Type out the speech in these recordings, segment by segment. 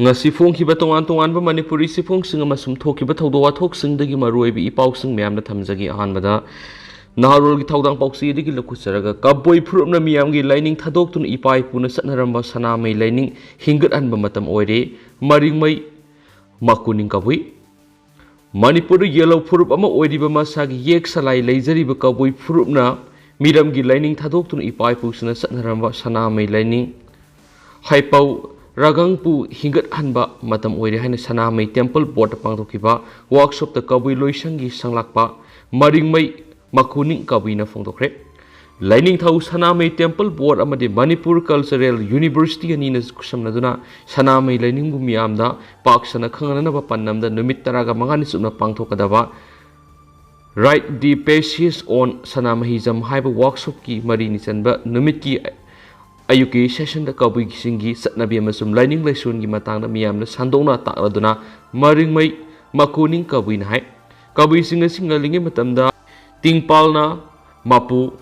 ngasi phongkhiba tongan manipuri siphongsing amasum thokhiba thawdo wathoksingdagi maruibi ipausing miyamna thamjagi ahanbada naharol gi thawdang pausi digi lukhusaraga kabui phurupna miyamgi laining thadoktuna ipai puna chatnaramba sanamai laining hingathanba matam oire maringmai makuning kabui manipur yellow phurup ama oiriba masagi yek salai leijariba kabui phurupna miramgi laining thadoktuna ipai pusuna chatnaramba sanamai laining haipau Ragangpu Hingathanba matam oire haina Sanamahi temple board pangthokiba workshop ta kabui loisangi sanglakpa maringmai makuning kabui na phongdokre Laining thau Sanamahi temple board amadi Manipur cultural university ani na kusamnaduna Sanamahi laining bu miyamda paksana khanganaba pannamda numit taraga mangani sumna pangthokadaba right the passage on Sanamahism haiba workshop ki mari ni chanba numit ki ayuki session da kabui singi satnabi amasum Laining lesson gi matangda miyamna sandona takladuna maringmai makuning kabui na hai kabui singa singalingi matamda tingpalna mapu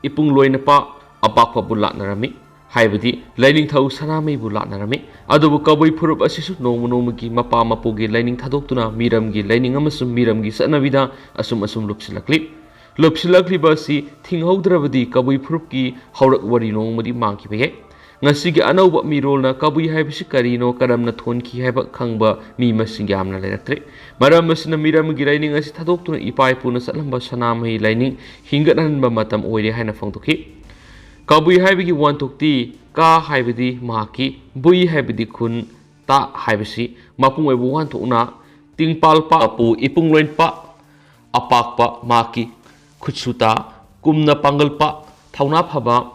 ipung loina pa apakpa bulat narami haibadi Laining thau Sanamahi bulat narami adubu kabui phurup asisu nomu gi mapa mapugi Laining thadoktuna miramgi Laining amasum miramgi satnabida asum lupsilakli Lopsilakliba Tinghaudrabadi Kabui Phrupki Haurak Warino Madi Manki Pege. Nasigi Anova Mirolna Kabui Habishi Karino Karamna Tonki Haba Kangba Mi Masingamna Electric. Maramasina Miram Giraining as Tadokuna Ipai Puna Salamba Sanamahi Laining Hingathanba matam oire haina phongtoki. Kabui Habigi Wantokti Ka Habidi Maki Bui Habidi Kun Ta Habisi Mapung Ebu Wantona Tingpal Pa Apu Ipung Loin Pa Apakpa Maki Kutsuta, Kumna Pangalpa, Tauna Paba,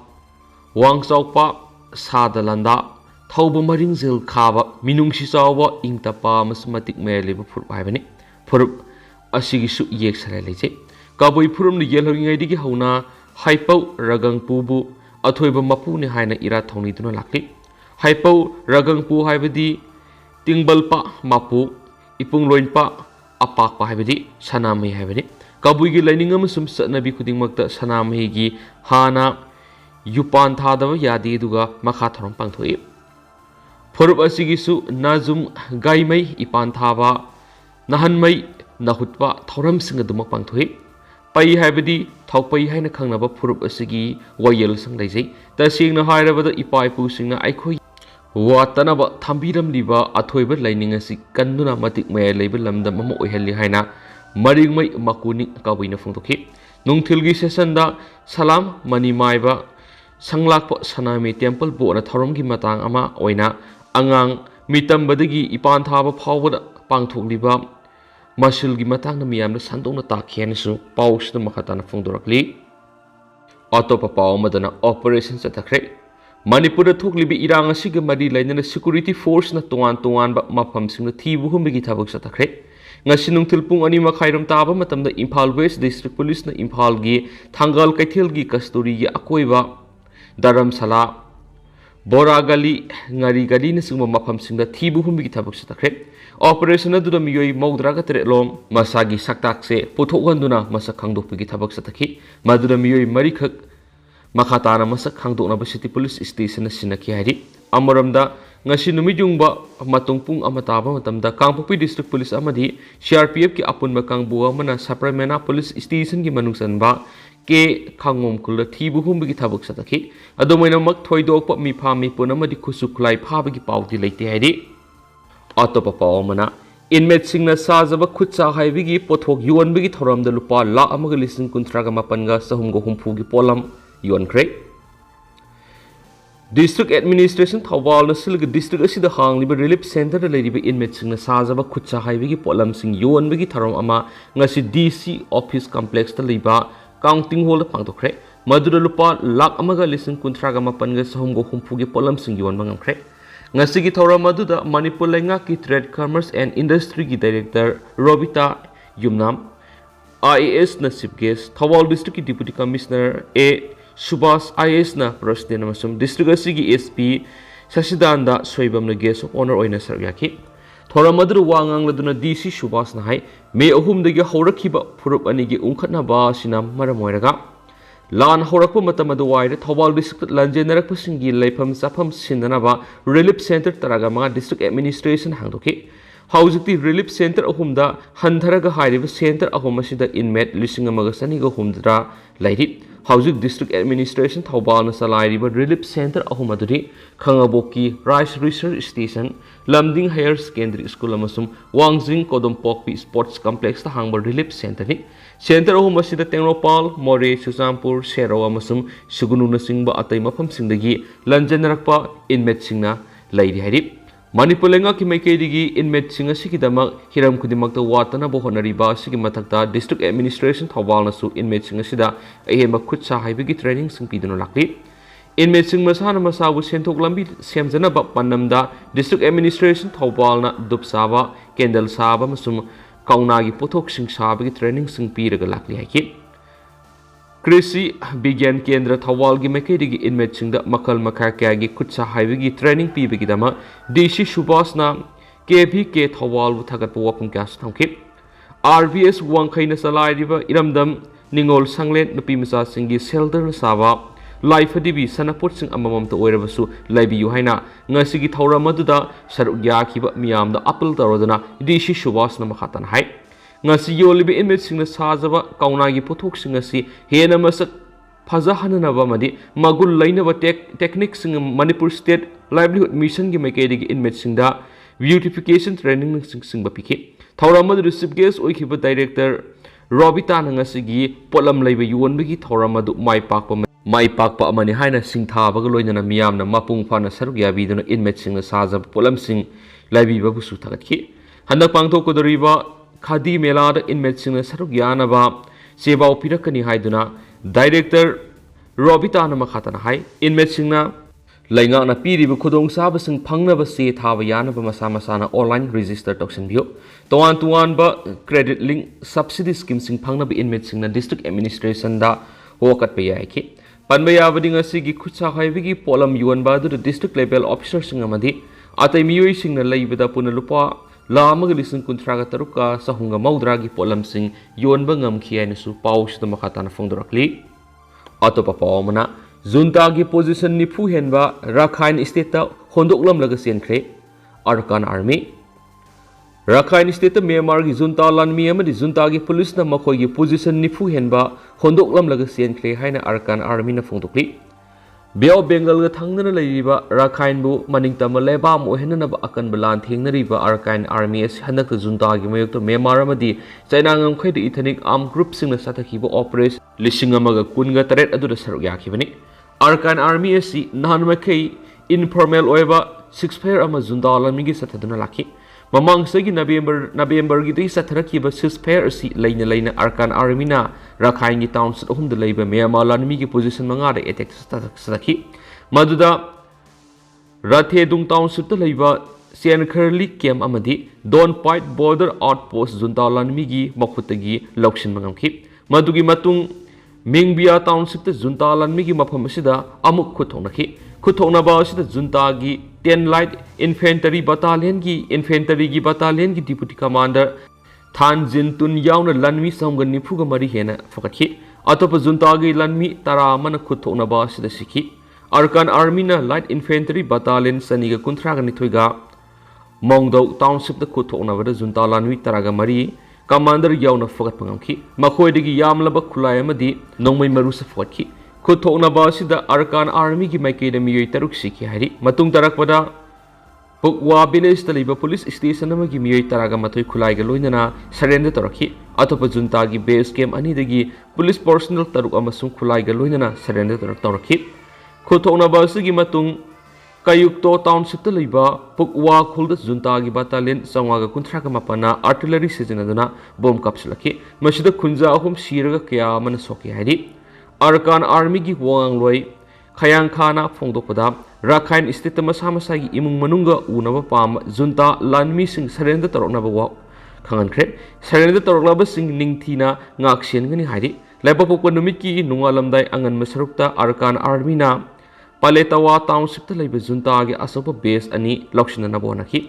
Wang Saupa, Sadalanda, Tauba Maringzil Kaba, Minungsi Sawa, Intapa, Masmatic Mele, Pur Ivani, Purup, Asigisu Yexalese, Kabui Purum the Yellowing Idigi Hona, Hypo, Ragang Pubu, Atoiba Mapuni Haina Ira Tony Duna Laki, Hypo, Ragang Pu Hivadi, Tingbalpa, Mapu, Ipung Loinpa, Apakpa Hivadi, Sanamahi Hivadi. Kabui gi Laining amasum satnabi khudingmakta Sanamahi gi hana yupan thadaba yadi duga makha thorom pangthoi phurup asigi su nazum gaimai ipan thaba nahanmai nahutpa thoram singa dumak pangthoi pai haibadi thaupai haina khangnaba phurup asigi wayel sang leijai tasingna hairabada ipai pu singna aikhoi watanaba thambiram liba athoiba Laining asi kanduna matik mai leiba lamdam ama oihalli haina maringmai makuning kabui na phongtoki nungthilgi session da salam mani maiba sanglakpa Sanamahi temple bo na thorom gi matang ama oina angang mitambadagi ipan thaba phawbada pangthokliba masil gi matang na miyamna sandongna takhianisu pausna makhatana phongdorakli atopa paw madana operation chatakre Manipur thoklibi irang asiga mari lainana security force na tongan ba mafam singna thibu humbi thabak chatakre Ngasinung tilpung ani makhairam taba matamda Imphal West District Police na Imphal gi Thangal Kaithel gi Kasturi gi akoiba Dharamsala Boragali Ngari Gali na singma mafam singda thibu humbi thabak chatakre operation adu miyoi maudraga terelom masagi saktakse puthokhanduna masak khangdokpi gi thabak chatakhi madura miyoi marikhak makhatana masak khangdokna ba city police station na sinaki hari amaramda ngasi numijungba matungpung amataba matamda Kangpopi district police amadi CRPF ki apunba kangbuwa mana Sapramena police station ki manungsanba ke khangom kulda thibu humbi ki thabak satakhi adomaina mak thoidokpa mi phami punamadi khusuklai phabi ki pauti leite haidi atopa pawmana inmate singna sajaba khutsa haibi gi pothok yuanbi gi thoramda lupa la amaga lising kuntraga mapanga sahumgo humpu gi polam yuankre District Administration Thawal na silga district asida hangliba relief center da leiriba inmate singna sajaba khutsa haibigi polam sing yuanbigi tharom ama ngasi DC office complex ta leiba counting hall da pangtokre madura lupa lak amaga lising kuntraga mapanga sahumgo humpugi polam sing yuan mangamkre ngasi gi thawra maduda Manipur lenga ki trade commerce and industry ki director Robita Yumnam IAS na chief guest Thawal district ki deputy commissioner A Subhas IAS na president amasum district asigi SP Sasidanda soibam na guest of honor oina saryaki thora madru wangang laduna DC Subhas na hai me ahum dagi haurakhiba phurup ani gi ungkhatna ba sinam maramoiraga ꯂꯥꯟ ꯍꯧꯔꯛꯄ ꯃꯇꯝ ꯑꯗꯨꯋꯥꯏꯗ Thoubal district ꯂꯥꯟꯖꯦꯟꯅꯔꯛꯄꯁꯤꯡꯒꯤ ꯂꯩꯐꯝ ꯆꯥꯐꯝ ꯁꯤꯟꯅꯅꯕ relief centre 35 district administration ꯍꯥꯡꯗꯣꯛꯈꯤ ꯍꯧꯖꯤꯛꯇꯤ relief centre 3ꯗ ꯍꯟꯊꯔꯒ ꯍꯥꯏꯔꯤꯕ centre 3 ꯑꯁꯤꯗ ꯏꯟꯃꯦꯠ 19,960 ꯂꯩꯔꯤ ꯍꯧꯖꯤꯛ ꯗꯤꯁꯇ꯭ꯔꯤꯛ ꯑꯦꯗꯃꯤꯅꯤꯁꯇ꯭ꯔꯦꯁꯟ ꯊꯧꯕꯥꯜꯅ ꯆꯂꯥꯏꯔꯤꯕ ꯔꯤꯂꯤꯐ ꯁꯦꯟꯇꯔ 3 ꯑꯗꯨꯗꯤ ꯈꯪꯉꯕꯣꯛꯀꯤ ꯔꯥꯏꯁ ꯔꯤꯁꯔꯆ ꯁ꯭ꯇꯦꯁꯟ ꯂꯝꯗꯤꯡ ꯍꯥꯌꯔ ꯁꯦꯀꯦꯟꯗꯔꯤ ꯁ꯭ꯀꯨꯜ ꯑꯃꯁꯨꯡ ꯋꯥꯡꯖꯤꯡ ꯀꯣꯗꯣꯝꯄꯣꯛꯄꯤ ꯁ꯭ꯄꯣꯔꯠꯁ ꯀꯝꯄ꯭ꯂꯦꯛꯁꯇ ꯍꯥꯡꯕ ꯔꯤꯂꯤꯐ ꯁꯦꯟꯇꯔꯅꯤ ꯁꯦꯟꯇꯔ 3 ꯑꯁꯤꯗ ꯇꯦꯡꯅꯧꯄꯜ ꯃꯣꯔꯦ ꯆꯨꯔꯆꯥꯟꯄꯨꯔ ꯁꯦꯔꯧ ꯑꯃꯁꯨꯡ ꯁꯨꯒꯨꯅꯨꯅꯆꯤꯡꯕ ꯑꯇꯩ ꯃꯐꯝꯁꯤꯡꯗꯒꯤ ꯂꯟꯖꯦꯟꯅꯔꯛꯄ ꯏꯟꯃꯦꯠꯁꯤꯡꯅ ꯂꯩꯔꯤ ꯍꯥꯏꯔꯤ ꯃꯅꯤꯄꯨꯔ ꯂꯩꯉꯥꯛꯀꯤ ꯃꯥꯏꯀꯩꯗꯒꯤ ꯏꯟꯃꯦꯠꯁꯤꯡ ꯑꯁꯤꯒꯤꯗꯃꯛ ꯍꯤꯔꯝ ꯈꯨꯗꯤꯡꯃꯛꯇ ꯋꯥꯠꯇꯅꯕ ꯍꯣꯠꯅꯔꯤꯕ ꯑꯁꯤꯒꯤ ꯃꯊꯛꯇ ꯗꯤꯁꯇ꯭ꯔꯤꯛ ꯑꯦꯗꯃꯤꯅꯤꯁꯇ꯭ꯔꯦꯁꯟ ꯊꯧꯕꯥꯜꯅꯁꯨ ꯏꯟꯃꯦꯠꯁꯤꯡ ꯑꯁꯤꯗ ꯑꯍꯦꯟꯕ ꯈꯨꯠ ꯁꯥ ꯍꯩꯕꯒꯤ ꯇ꯭ꯔꯦꯅꯤꯡꯁꯤꯡ ꯄꯤꯗꯨꯅ ꯂꯥꯛꯂꯤ ꯏꯟꯃꯦꯠꯁꯤꯡ ꯃꯁꯥꯅ ꯃꯁꯥꯕꯨ ꯁꯦꯟꯊꯣꯛ ꯂꯝꯕꯤ ꯁꯦꯝꯖꯅꯕ ꯄꯥꯟꯗꯝꯗ ꯗꯤꯁꯇ꯭ꯔꯤꯛ ꯑꯦꯗꯃꯤꯅꯤꯁꯇ꯭ꯔꯦꯁꯟ ꯊꯧꯕꯥꯜꯅ ꯗꯨꯞ ꯁꯥꯕ ꯀꯦꯟꯗꯜ ꯁꯥꯕ ꯑꯃꯁꯨꯡ ꯀꯧꯅꯥꯒꯤ ꯄꯣꯠꯊꯣꯛꯁꯤꯡ ꯁꯥꯕꯒꯤ ꯇ꯭ꯔꯦꯅꯤꯡꯁꯤꯡ ꯄꯤꯔꯒ ꯂꯥꯛꯂꯤ ꯍꯥꯏꯈꯤ कृषि विज्ञान केंद्र थौवाल की मैकेदी इनमेट मखल मखा क्या की खुद सहायगी ट्रेनिंग पीबगीदम डीसी सुभाषना के थौवाल थगत वफम क्या थी RBS वांखैन चलाइब इरमदम निगोल संगलेन नुपी मचासिंगी सेल्टर साबा लाइफदीबी सनपोट अमममतु लैबियु हैना ngasi थौरम अदुदा सरुक याखिब मियामदा अपील तौरदना डीसी सुभाषना मखातन हाई ngasi yolibi image singna sajaba kaunagi pothok singasi hena masak phajahannaba madi magul lainaba technique sing Manipur State Livelihood Mission gi maikedi gi image singda beautification training sing bapiki thauramadu receive guest oikhiba director Robita ngasi gi polam laiba yuonbigi thauramadu mai pakpa amani haina singthabaga loinana miyamna mapung phana saruk yabiduna image singna sajaba polam sing laibiba busu thagatkhi handak pangthokkodoriba khadi मेलाद इनमेट्सिंग सरुक यानबा सेबाव पिरकनी हाइदुना director रोबिता मखातन high इनमेट्सिंग लैंगाना पीरिब खुदोंसाबसिंग फंगनब से थाब यानब मसा मसाना online register तौसनबियो तोवान तुवानबा क्रेडिट लिंक सब्सिडी स्कीम सिंग फंगनब इनमेट्सिंग डिस्ट्रिक्ट एडमिनिस्ट्रेशन दा होकत पे याइखि पनबा याबदि ngasi खुदसा हाइबगी पोलम युनबा दु डिस्ट्रिक्ट लेवल ऑफिसर सिंग अमदि अतै मियोइ सिंग लैबदा पुनलुपा लामग लिसिंग कुंथ्रागा तरुका सहुंगा मौद्रागी पोलम सिंग योनबा ngamखि आइनसु पाउसद मखाताना फोंदरकली अतोपा पावमना जुंतागी पोजीशन निफु हेनबा राखाइन स्टेट होंदोकलम लगा सेनख्रे अरकान आर्मी राखाइन स्टेट म्यांमार की जुंता लानमी अमदि जुंतागी पुलिस न मखोगी पोजीशन निफु हेनबा होंदोकलम लगा सेनख्रे हाइना अरकान आर्मी न फोंदोकली बेव बेंगल ग थंगना लैरिबा राखाइनबु मनिंगतम लेबाम ओहेननब अकनब लान थेंगनरिबा अरकाइन आर्मी अस हनक जुंतागी मयुक्त म्यांमार अमदि चाइना ngमखैद इथनिक आर्म ग्रुप सिंगना साथखिबो ऑपरेशन लिसिंग अमग कुनगा तरेट अदुदा सरुक याखिबनि अरकाइन आर्मी असि नहानमखै इनफॉर्मल ओइबा 6 फेयर अम जुंता लामिगी साथदुना लाखि ममांगसगी नवेंबर की दई साथरखिबा 6 फेयर असि लैना अरकान आर्मी ना राखाइन की टाउनशिप अहुमद लैबा म्यांमार लानमी की पोजीशन मंगादा अटैक सदखि मदुदा राथेदुंग टाउनशिप लैबा सेनखरली कैम्प अमदि Done Paik border outpost junta लानमी की मखुतगी लौक्सिन मंगमखि मदुगी मतुंग मिंगबिया टाउनशिप जुंता लानमी की मफम असिदा अमुक खुथोनखि खुथोनबा असिदा जुंता की 10 लाइट इन्फेंट्री बटालियन की डिप्यूटी कमांडर थान जिनतुन याउन लनमी समग निफुग मरी हेना फकखि अतोप जुंतागी लनमी तरा मन खुथोनबा असिदा सिखि अरकान आर्मी ना लाइट इन्फेंट्री बटालियन सनीगा कुंथ्रागा निथोइगा मोंगदौ टाउनशिप खुथोनबद जुंता लनमी तरागा मरी कमांडर याउन फगत पंगमखि मखोइदगी यामलब खुलाय अमदि नोंमै मरुस फगतखि खुथोनबा असिदा अरकान आर्मी की माइकेद मियोइ तरुक सिखि हाइरि मतुंग तरकपदा पुकवा विलेज तलिबा पुलिस स्टेशन अमगी मियोइ तरागा मथोइ खुलाइगा लोइनना सरेंडर तौरखि अतोप जुंतागी बेस कैम्प अनिदगी पुलिस पर्सनल तरुक अमसुंग खुलाइगा लोइनना सरेंडर तौरखि खुथोनबा असिगी मतुंग कयुक्तो टाउनशिप लैबा पुकवा खुलद जुंतागी बटालियन चौवागा कुंथ्रागा मपना आर्टिलरी सिजनदुना बम कापसलखि मसिदा खुंजा अहुम सिरगा कया मन सोके हाइरि अरकान आर्मी की वांगलोई खयांग खाना फोंदोपदा राखाइन स्टेट मसा मसा की इमुंग मनुंगा उनबा पाम जुंता लानमी सिंग सरेंडर तौरनबा वा खंगनख्रे सरेंडर तौरलबा सिंग निंगथीना ngaksenगनि हाइरि लाइबापोक नुमित की नुंगालमदाय अंगन मसरुक्ता अरकान आर्मी ना पालेतावा टाउनशिप लैब जुंता की असोप बेस अनि लौक्सिननबा होनखि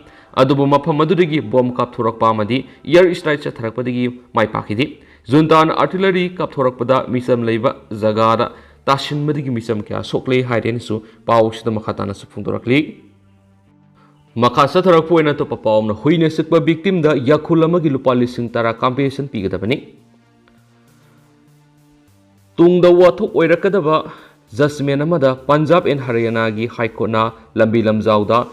अदुबु मफम अदुदगी बम कापथोरकपा अमदि एयर स्ट्राइक चथरकपदगी माइपाखिदि Juntan artillery kapthorakpada misam leiba jagada tashin madigi misam kya sokle haiden su paushda makhatana su phungdorakli makha satharak poina to papawm na huine sikba victim da yakhulama gi lupa lising tara compensation pigadabani tungda wathok oirakadaba judgment amada Punjab and Haryana gi High Court na lambi lamjauda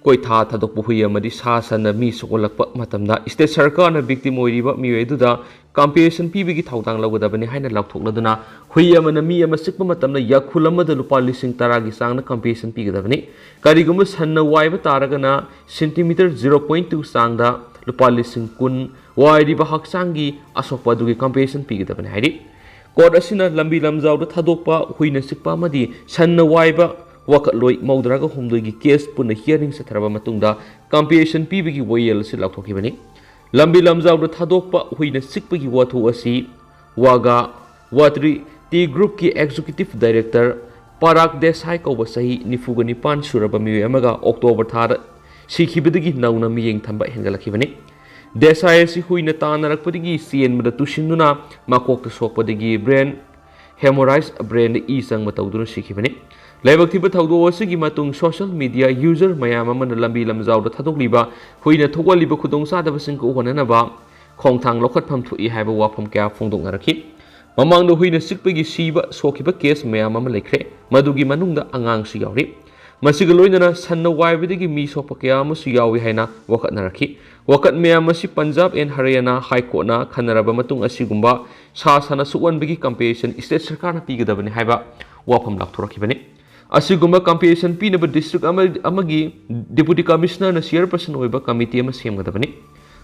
koi tha thadok hui amadi sa sana mi sokolakpa matamda state sarkar na victim oiriba mi weduda compensation pibigi thaudang lagodabani haina laukthokladuna hui amana mi ama sikpa matamna yakhulama da lupa lising tara gi sangna compensation pigadabani kariguma sanna waiba taragana centimeter 0.2 sangda lupa lising kun wairiba haksangi asokpa dugi compensation pigadabani haidi Court asina lambi lamjauda thadokpa huina sikpa amadi sanna waiba wakatloi maudraga humdoigi case puna hearing satharaba matungda compensation pibigi wayel si laukthokibani lambi lamjauda thadokpa huina sikpagi wathu asi waga watri T group ki executive director Parak Desai kauba sahi nifuga nipan suraba miwe amaga October thada sikhibadagi nauna miyeng thamba hengalakibani Desai si huina tanarakpadagi sienmada tusinduna makokta sokpadagi brain hemorrhage brain e sang matawduna sikhibani Laibak thiba thawdo asigi matung social media user mayam amana lambi lamjauda thadokliba huina thogwaliba khudong sadaba singko honanaba khongthang lokhatpham thui haiba wafam kya phongdoknarakhi mamangda huina sikpagi siba sokiba case mayam ama lekre madugi manungda angang su yauri masiga loinana sanna waibadagi mi sopa kya amusu yawi haina wakatnarakhi wakat mayam asi Punjab and Haryana High Court na khanaraba matung asigumba sa sana suwanbagi compensation state sarkar na pigadabani haiba wafam lakthorakibani Asigumba compensation pinaba district amagi deputy commissioner na chairperson oiba committee ama semgadabani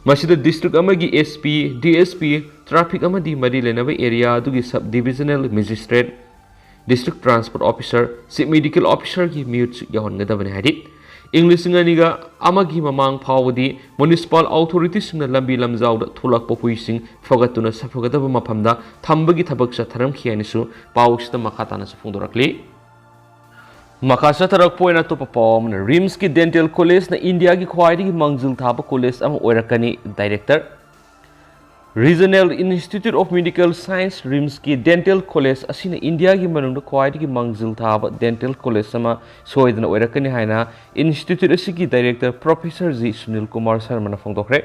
masida district amagi SP DSP traffic amadi mari lenaba area adugi sub divisional magistrate district transport officer chief medical officer gi mute yahongadabani hadi English nganiga amagi mamang phawdi municipal authorities na lambi lamjauda thulakpa huising fogatuna safogadaba maphamda thambagi thabak sa tharam khianisu pawsda makhatana sa phungdorakli Makasa tarak poina to papom na RIMS ki Dental College na India ki khwaidi ki mangjul thaba college ama oirakani director Regional Institute of Medical Science RIMS ki Dental College asina India ki manungda khwaidi ki mangjul thaba dental college ama soidana oirakani haina institute asigi director Professor G Sunil Kumar Sharma na phongdokre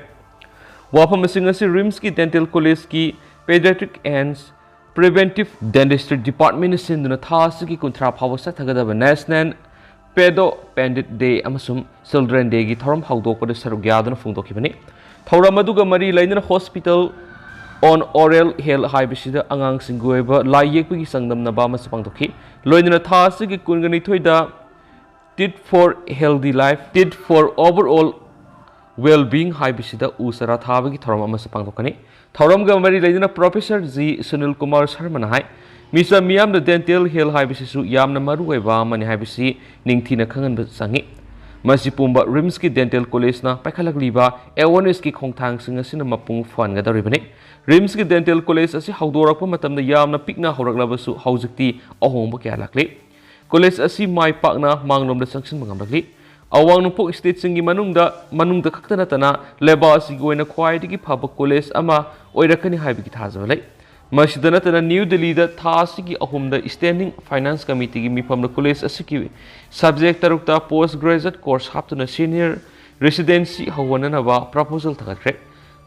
wafam asing asi RIMS ki Dental College ki Pediatric and Preventive Dentistry Department is in the Thasiki Kuntra Power Satagada National Pedo Pandit Day Amasum Children Day Githaram Haudo for the Sarugadan Fundokibani. Tauramaduga Marie Laining Hospital on Oral Hill High Bishida Angang Singueva, Layeki Sangdam Nabama Sapantoki, Loina Thasiki Kunganitoida did for healthy life, did for overall well-being high Bishida Usara Thavaki Tharam Sapantokani. Thoram Gamari Ladina Professor Z Sunil Kumar Sharma Hai Misa Miam the Dental Hill Hibisu Yamna Marueva Mani Hibisi Ningtina Kangan Sangi Masipumba Rimski Dental College na Pakalagliba Ewaneski Kongtang Singasina Mapung Fan Gada Ribani Rimski Dental College asi Haudorakpa Matam the Yamna Pikna Horaklabasu Hauzikti Ahomba Kalakli College asi Mai Pakna Manglom the Sanction Mangamrakli Awang nupok state singi manungda kaktana tana leba asigoina khwaidigi phaba college ama oirakani haibigi thazawalai masidana tana New Delhi da thasigi ahumda standing finance committee gi mifamna college asiki subject tarukta postgraduate course haptuna senior residency hawana ba proposal thakre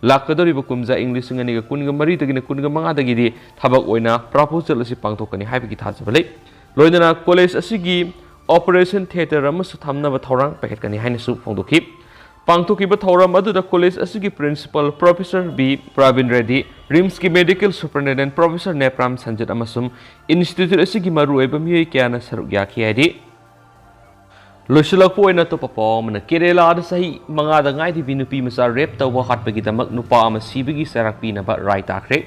lakadoriba kumja English ngani ga kunga mari tagina kunga manga dagidi thabak oina proposal asi pangthokani haibigi thazawalai loinana college asigi Operation Theatre Ramasu Thamna Thorang Packet Kani Hainisu Fondoki Pangtoki Bathoram Adu the college asigi principal Professor B. Pravin Reddy Rimski Medical Superintendent Professor Nepram Sanjit Amasum Institute asigi Maru Ebami Kiana Sarugyaki Adi Lushilakpo na to perform na Kerala Sahi Manga the Ngai Vinupi Masa Rep Tawa Hatbagita Magnupa Masibigi Sarakpina but right akre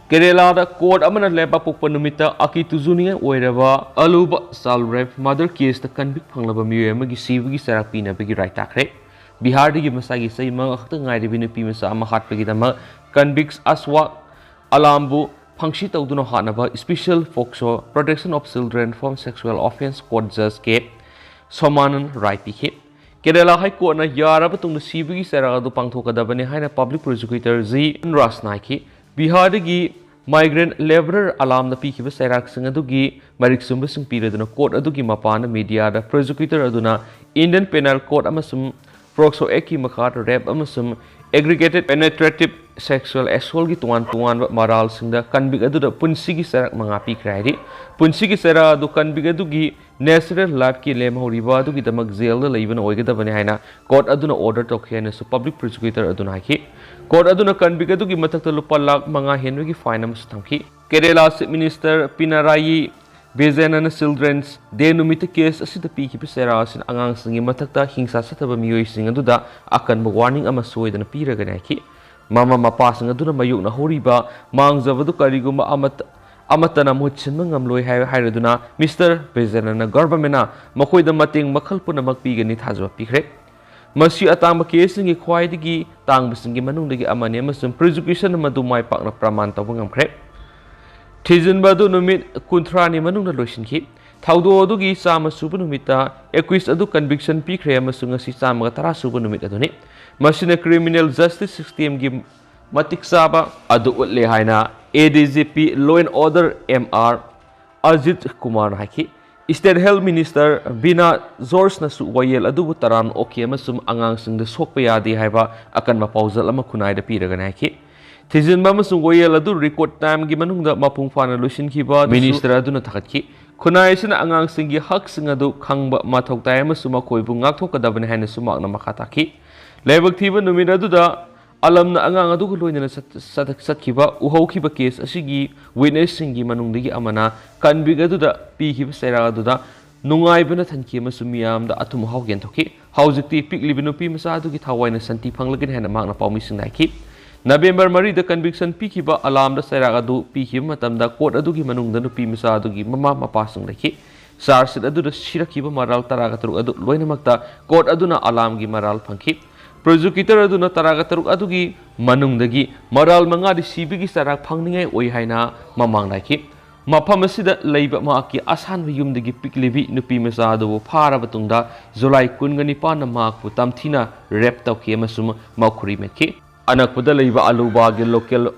Kerala da court amana leba pokpanumita aki tuzuninga oiraba aluba salref mother case the convict phanglaba miwe magi sibigi sarapina bigi right takre Bihar digi masagi sai mga khata ngai revinu pi masa ama hatpagi dama convicts aswa alambu phangshi tawduna hanaba special foxo protection of children from sexual offense court judge ke somanan right pikhe Kerala High Court na yaraba tung sibigi sera adu pangthokadabani haina public prosecutor G Rasnaiki Bihar gi migrant laborer alam na pikiba serak sing adugi marik sumba sing piraduna court adugi mapana media da prosecutor aduna Indian Penal Code amasum Proxo Eki Makar rape amasum aggregated penetrative sexual assault gi tuan maral singda kanbig adu da punsigi serak mangapi kraidi punsigi sera adu kanbig adu gi natural life ki lem horiba adu gi damak jail da leiban oigada bani haina court aduna order tokhena su public prosecutor aduna ki court aduna kanbig adu gi matakta lupa lakh manga henwe gi fine am stamki Kerala Chief Minister Pinarayi Vijayan Children's Day numita case asida piki pisera sin angang singi matakta hingsa sataba miyoi sing aduda akan warning ama soidana piragana ki mama mapa sing aduna mayuk na horiba mangjabadu kariguma amatana muchin mangamloi hairaduna Mr. Vijayan government makoida mating makhal punamak pigani thajwa pikre Masi atang case singi khwaidigi tang bisingi manungdagi amani amasum prosecution madu mai pakna praman tawangam kre Tizin badu numit kuntrani manung na loisin ki thaudo adu gi sama subu numita equis adu conviction pi khre amasung si sama tara subu numit aduni masina criminal justice system gi matik saba adu utle haina ADGP law and order MR Ajit Kumar haki State Health Minister Bina George na su wayel adu taran oki amasum angang sing de sokpa yadi haiba akan mapauzal ama kunai da piragan haki Tizin ba masung wayel adu record time gi manung da mapung fana lusin ki ba minister adu na thakat ki kunai sina angang sing gi hak sing adu khangba mathok tai amasuma koibu ngak thok kadabane haina sumak na makhata ki lebak thiba numit adu da alam na angang adu ko loina sat ki ba uhau ki ba case asigi witness sing gi manung digi amana kanbig adu da pi ki sera adu da nungai bana thanki amasum miyam da atum hau gen thoki haujikti pikli binu pi masa adu gi thawaina santi phanglagin haina mak na paumi sing nai ki November Mari the conviction piki ba alam da sera adu piki matam da court adu gi manung da nupi misa adu gi mama mapasung daki sar sit adu da shiraki ba maral taraga turuk adu loina makta court adu na alam gi maral phangki prosecutor adu na taraga turuk adu gi manung da gi maral manga di sibi gi sarak phangningai oi haina mamang daki mafam asida leiba ma ki asan ba yum da gi piklibi nupi misa adu phara batung da July 19 na mak pu tamthina rap taw ki amasum makhuri mekki Anakpada leiba aluba gi local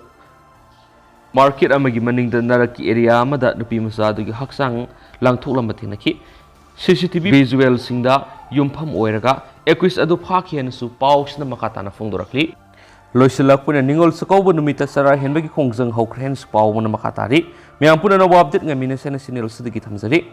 market amagi maning da naraki area amada nupi masa du gi haksang langthok lambathina ki CCTV visual singda yumpham oiraga equis adu phakhian su paus na makata na phongdorakli loisilak puna ningol sakawba numita sara henbagi khongjang hokren su paw na makata ri myang puna na update ngamina sena sinil sidigi thamjari